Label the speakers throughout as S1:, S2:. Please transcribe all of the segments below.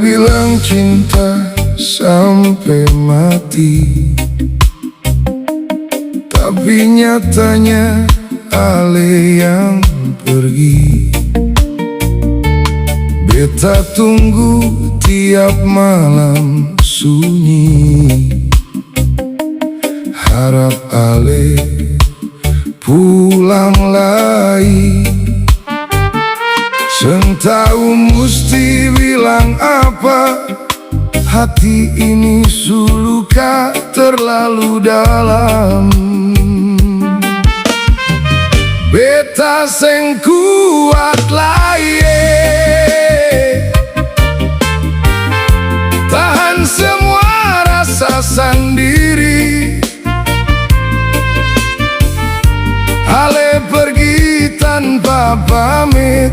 S1: bilang cinta sampai mati, tapi nyatanya Ale yang pergi. Beta tunggu tiap malam sunyi, harap Ale pulang lagi. Sentau musti bilang apa, hati ini suluka terlalu dalam. Beta seng kuat lagi, tahan semua rasa sendiri. Ale pergi tanpa pamit,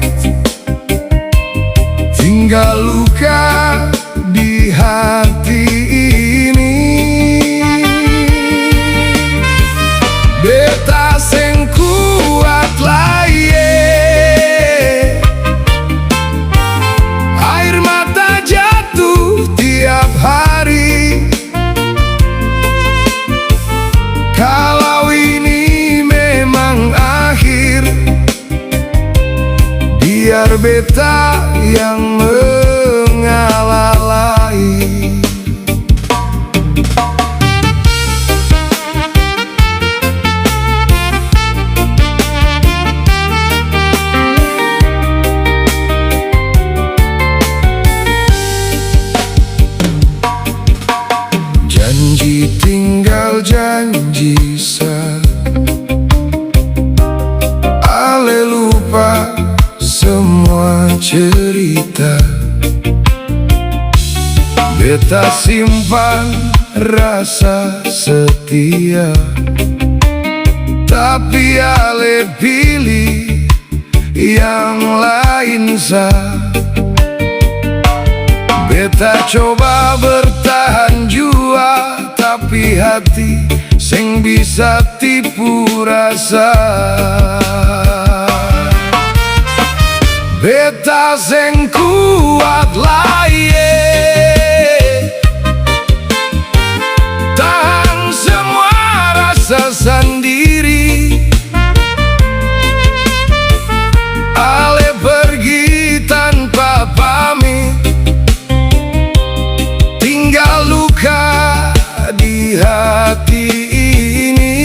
S1: tinggal luka di hati ini. Beta seng kuat lagi, air mata jatuh tiap hari. Kalau ini memang akhir, biar beta yang mengalah lagi. Janji tinggal janji sah, Ale lupa semua cerita. Beta simpan rasa setia, tapi Ale pilih yang lain sah. Beta coba bertahan jua, tapi hati seng bisa tipu rasa. Beta seng kuat lagi, tahan semua rasa sendiri. Ale pergi tanpa pamit, tinggal luka di hati ini.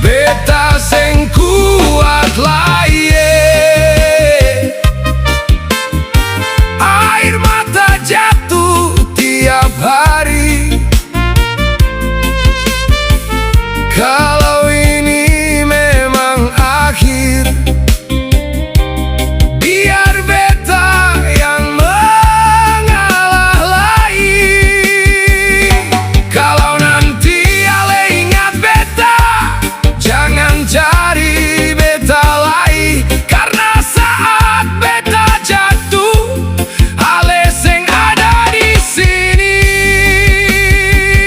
S1: Beta seng kuat lagi, air mata jatuh tiap hari. Kalau ini memang akhir, biar beta yang mengalah lagi. Kalau nanti Ale ingat beta, jangan cari beta lagi, karena saat beta jatuh, Ale seng ada di sini.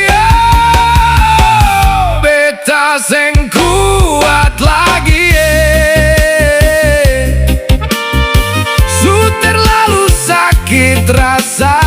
S1: Oh, beta seng kuat lagi, su terlalu sakit rasa.